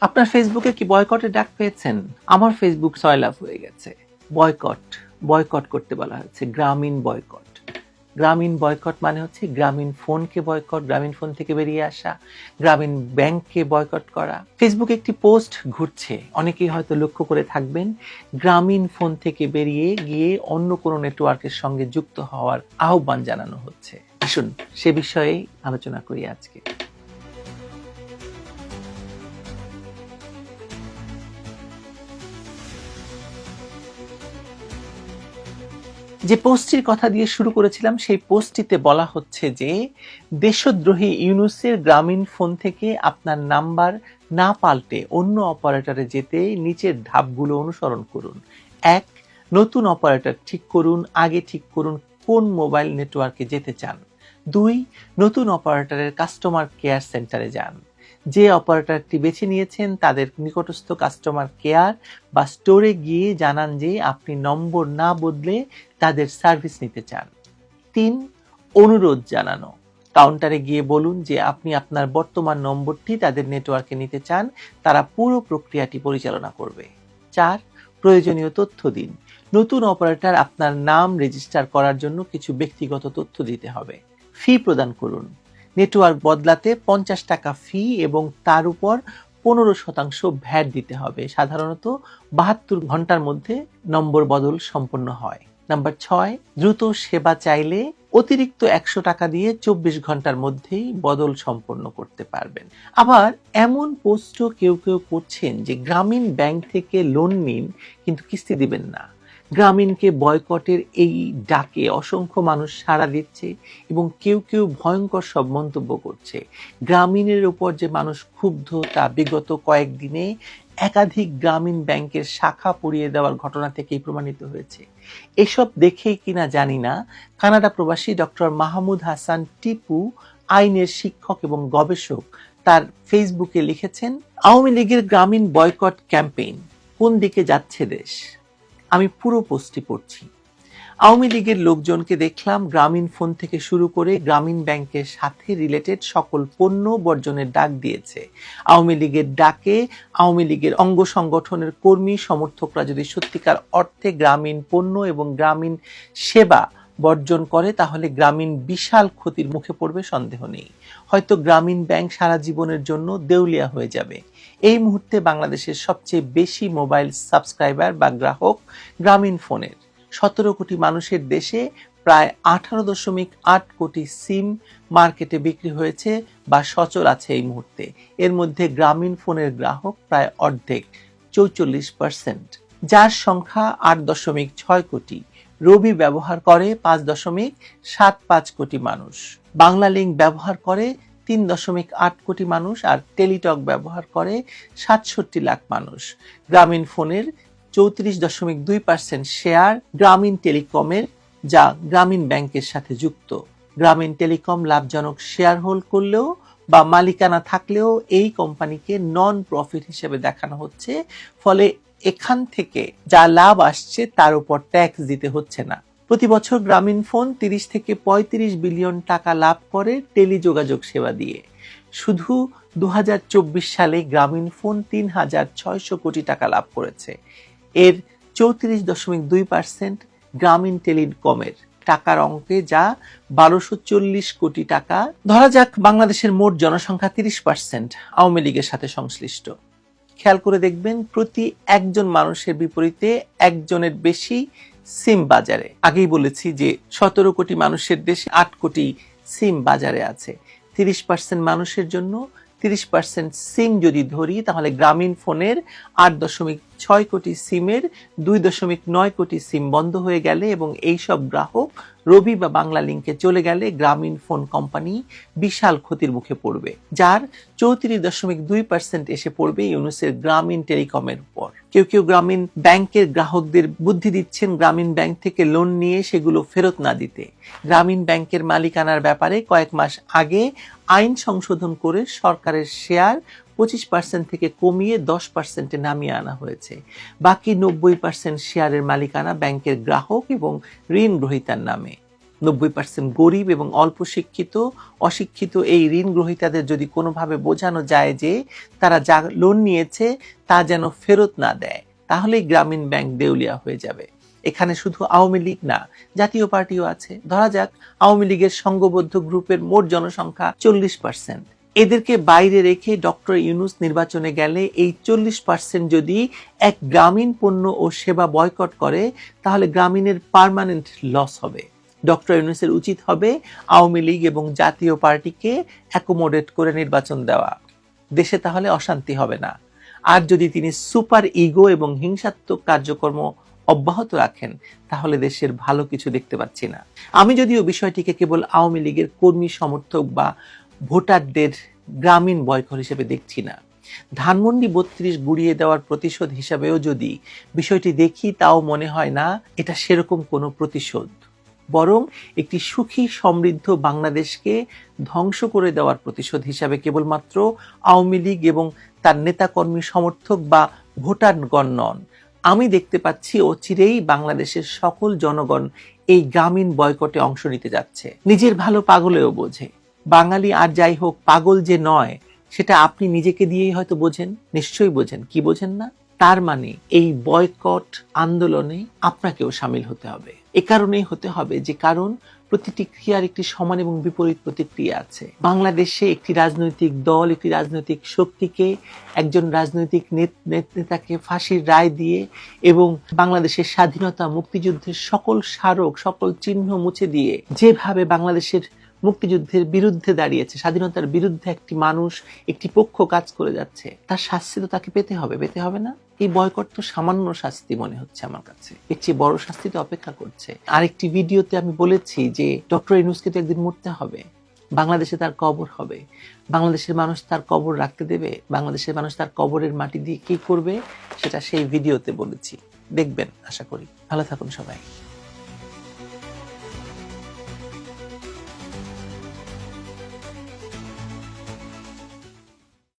আপনার ফেসবুকে কি বয়কটের ডাক পেয়েছেন? আমার ফেসবুক সয়লাভ হয়ে গেছে। বয়কট করতে বলা হয়েছে, গ্রামীণ বয়কট। গ্রামীণ বয়কট মানে হচ্ছে গ্রামীণ ফোনকে বয়কট, গ্রামীণ ফোন থেকে বেরিয়ে আসা, গ্রামীণ ব্যাংককে বয়কট করা। ফেসবুকে একটি পোস্ট ঘুরছে, অনেকেই হয়তো লক্ষ্য করে থাকবেন, গ্রামীণ ফোন থেকে বেরিয়ে গিয়ে অন্য কোনো নেটওয়ার্কের সঙ্গে যুক্ত হওয়ার আহ্বান জানানো হচ্ছে। আসুন সে বিষয়েই আলোচনা করি আজকে। যে পোস্টটির কথা দিয়ে শুরু করেছিলাম সেই পোস্টটিতে বলা হচ্ছে যে দেশদ্রোহী ইউনূসের গ্রামীণ ফোন থেকে আপনার নাম্বার না পাল্টে অন্য অপারেটরে যেতে নিচের ধাপগুলো অনুসরণ করুন। ১. নতুন অপারেটর ঠিক করুন। আগে ঠিক করুন কোন মোবাইল নেটওয়ার্কে যেতে চান। ২. নতুন অপারেটরের কাস্টমার কেয়ার সেন্টারে যান। যে অপারেটরটি বেছে নিয়েছেন তাদের নিকটস্থ কাস্টমার কেয়ার বা স্টোরে গিয়ে জানান যে আপনি নম্বর না বদলে তাদের সার্ভিস নিতে চান। ৩. অনুরোধ জানানো। কাউন্টারে গিয়ে বলুন যে আপনি আপনার বর্তমান নম্বরটি তাদের নেটওয়ার্কে নিতে চান, তারা পুরো প্রক্রিয়াটি পরিচালনা করবে। ৪. প্রয়োজনীয় তথ্য দিন। নতুন অপারেটর আপনার নাম রেজিস্টার করার জন্য কিছু ব্যক্তিগত তথ্য দিতে হবে। ফি প্রদান করুন। নেটওয়ার্ক বদলাতে ৫০ টাকা ফি এবং তার উপর ১৫% ভ্যাট দিতে হবে। সাধারণত ৭২ ঘন্টার মধ্যে নম্বর বদল সম্পন্ন হয়। নাম্বার ৬. দ্রুত সেবা চাইলে অতিরিক্ত ১০০ টাকা দিয়ে ২৪ ঘন্টার মধ্যেই বদল সম্পন্ন করতে পারবেন। আবার এমন পোস্টও কেউ করছেন যে গ্রামীণ ব্যাংক থেকে লোন নিন কিন্তু কিস্তি দিবেন না। গ্রামীণকে বয়কটের এই ডাকে অসংখ্য মানুষ সাড়া দিচ্ছে এবং কেউ ভয়ঙ্কর সব মন্তব্য করছে। গ্রামীণের উপর যে মানুষ ক্ষুব্ধ তা বিগত কয়েকদিনে একাধিক গ্রামীণ ব্যাংকের শাখা পুড়িয়ে দেওয়ার ঘটনা থেকেই প্রমাণিত হয়েছে। এসব দেখেই কিনা জানি না কানাডা প্রবাসী ডক্টর মাহমুদ হাসান টিপু, আইনের শিক্ষক এবং গবেষক, তার ফেসবুকে লিখেছেন, আওয়ামী লীগের গ্রামীণ বয়কট ক্যাম্পেইন, কোন দিকে যাচ্ছে দেশ? আমি পুরো পোস্টটি পড়ছি। আওয়ামী লীগের লোকজনকে দেখলাম গ্রামীণ ফোন থেকে শুরু করে গ্রামীণ ব্যাংকের সাথে রিলেটেড সকল পণ্য বর্জনের ডাক দিয়েছে। আওয়ামী লীগের ডাকে আওয়ামী লীগের অঙ্গ সংগঠনের কর্মী সমর্থকরা যদি সত্যিকার অর্থে গ্রামীণ পণ্য এবং গ্রামীণ সেবা বর্জন করে তাহলে গ্রামীণ বিশাল ক্ষতির মুখে পড়বে, সন্দেহ নেই। হয়তো গ্রামীণ ব্যাংক সারা জীবনের জন্য দেউলিয়া হয়ে যাবে। এই মুহূর্তে বাংলাদেশের সবচেয়ে বেশি মোবাইল সাবস্ক্রাইবার বা গ্রাহক গ্রামীণ ফোনের। ১৭ কোটি মানুষের দেশে প্রায় ১৮.৮ কোটি সিম মার্কেটে বিক্রি হয়েছে বা সচল আছে এই মুহূর্তে। এর মধ্যে গ্রামীণ ফোনের গ্রাহক প্রায় অর্ধেক, ৪৪%, যার সংখ্যা ৮.৬ কোটি। রবি ব্যবহার করে ৫.৭৫ কোটি মানুষ। বাংলা লিংক ব্যবহার করে ৩.৮ কোটি মানুষ আর টেলিটক ব্যবহার করে ৬৭ লাখ মানুষ। গ্রামীণ ফোনের ৩৪.২% শেয়ার গ্রামীণ টেলিকমের, যা গ্রামীণ ব্যাংকের সাথে যুক্ত। গ্রামীণ টেলিকম লাভজনক শেয়ার হোল্ড করলেও বা মালিকানা থাকলেও এই কোম্পানিকে নন প্রফিট হিসেবে দেখানো হচ্ছে, ফলে এখান থেকে যা লাভ আসছে তার উপর ট্যাক্স দিতে হচ্ছে না। প্রতি বছর গ্রামীণ ফোন ৩০ থেকে ৩৫ বিলিয়ন টাকা লাভ করে টেলিযোগাযোগ সেবা দিয়ে। শুধু ২০২৪ সালে গ্রামীণ ফোন ৩,৬০০ কোটি টাকা লাভ করেছে। এর ৩৪.২% গ্রামীণ টেলিকমের টাকার অঙ্কে, যা ১২৪০ কোটি টাকা। ধরা যাক বাংলাদেশের মোট জনসংখ্যা ৩০% আওয়ামী লীগের সাথে সংশ্লিষ্ট। খেয়াল করে দেখবেন প্রতি একজন মানুষের বিপরীতে একজনের বেশি সিম বাজারে। আগেই বলেছি যে ১৭ কোটি মানুষের দেশে ৮ কোটি সিম বাজারে আছে। ৩০% মানুষের জন্য ৩০% সিম যদি ধরি তাহলে গ্রামীণ ফোনের ৮.৬ কোটি সিমের ২.৯ কোটি সিম বন্ধ হয়ে গেলে এবং এইসব গ্রাহক রবি বা বাংলা লিংকে চলে গেলে গ্রামীণ ফোন কোম্পানি বিশাল ক্ষতির মুখে পড়বে, যার ৩৪.২% এসে পড়বে ইউনূসের গ্রামীণ টেলিকমের উপর। কেউ গ্রামীণ ব্যাংকের গ্রাহকদের বুদ্ধি দিচ্ছেন গ্রামীণ ব্যাংক থেকে লোন নিয়ে সেগুলো ফেরত না দিতে। গ্রামীণ ব্যাংকের মালিকানার ব্যাপারে কয়েক মাস আগে আইন সংশোধন করে সরকারের শেয়ার 25% থেকে কমিয়ে 10%-এ নামিয়ে আনা হয়েছে। বাকি 90% শেয়ারের মালিকানা ব্যাংকের গ্রাহক এবং ঋণ গ্রহীতার নামে। 90% গরিব এবং অল্প শিক্ষিত অশিক্ষিত এই ঋণ গ্রহীতাদের যদি কোনোভাবে বোঝানো যায় যে তারা যা লোন নিয়েছে তা যেন ফেরত না দেয়, তাহলেই গ্রামীণ ব্যাংক দেউলিয়া হয়ে যাবে। এখানে শুধু আওয়ামী লীগ না, জাতীয় পার্টিও আছে। ধরা যাক আওয়ামী লীগের সংঘবদ্ধ গ্রুপের মোট জনসংখ্যা 40%। এদেরকে বাইরে রেখে ডক্টর ইউনূস নির্বাচনে গেলে এই 40% যদি এক গ্রামীণ পণ্য ও সেবা বয়কট করে, তাহলে গ্রামীণের পার্মানেন্ট লস হবে। ডক্টর ইউনূসের উচিত হবে আওয়ামী লীগ এবং জাতীয় পার্টিকে অ্যাকোমোডেট করে নির্বাচন দেওয়া। দেশে তাহলে অশান্তি হবে না। আর যদি তিনি সুপার ইগো এবং হিংসাত্মক কার্যক্রম অব্যাহত রাখেন, তাহলে দেশের ভালো কিছু দেখতে পাচ্ছি না। আমি যদিও বিষয়টিকে কেবল আওয়ামী লীগের কর্মী সমর্থক বা ভোটারদের গ্রামীণ বয়কট হিসেবে দেখছি না। ধানমন্ডি 32 গুড়িয়ে দেওয়ার প্রতিশোধ হিসাবেও যদি বিষয়টি দেখি, তাও মনে হয় না এটা সেরকম কোনো প্রতিশোধ, বরং একটি সুখী সমৃদ্ধ বাংলাদেশকে ধ্বংস করে দেওয়ার প্রতিশোধ হিসাবে কেবলমাত্র আওয়ামী লীগ এবং তার নেতাকর্মী সমর্থক বা ভোটারগণ নন, আমি দেখতে পাচ্ছি অচিরেই বাংলাদেশের সকল জনগণ এই গ্রামীণ বয়কটে অংশ নিতে যাচ্ছে। নিজের ভালো পাগলেও বোঝে। বাঙালি আর যাই হোক, পাগল যে নয় সেটা আপনি নিজেকে দিয়েই হয়তো বোঝেন, নিশ্চয়ই বোঝেন। কি বোঝেন না? তার মানে এই বয়কট আন্দোলনে আপনাকেও সামিল হতে হবে। এ কারণেই হতে হবে যে কারণ প্রতিটি ক্রিয়ার একটি সমান এবং বিপরীত প্রতিক্রিয়া আছে। বাংলাদেশে একটি রাজনৈতিক দল, একটি রাজনৈতিক শক্তিকে, একজন রাজনৈতিক নেতাকে ফাঁসির রায় দিয়ে এবং বাংলাদেশের স্বাধীনতা মুক্তিযুদ্ধের সকল স্মারক, সকল চিহ্ন মুছে দিয়ে যেভাবে বাংলাদেশের মুক্তিযুদ্ধের বিরুদ্ধে দাঁড়িয়েছে, স্বাধীনতার বিরুদ্ধে একটি মানুষ, একটি পক্ষ কাজ করে যাচ্ছে, তার শাস্তি তো তাকে পেতে হবে, পেতে হবে না? এই বয়কট তো সামান্য শাস্তি মনে হচ্ছে আমার কাছে, এর চেয়ে বড় শাস্তি তো অপেক্ষা করছে। আরেকটি ভিডিওতে আমি বলেছি যে ডক্টর ইউনূসকে তো একদিন মরতে হবে, বাংলাদেশে তার কবর হবে, বাংলাদেশের মানুষ তার কবর রাখতে দেবে? বাংলাদেশের মানুষ তার কবরের মাটি দিয়ে কি করবে সেটা সেই ভিডিওতে বলেছি, দেখবেন আশা করি। ভালো থাকুন সবাই।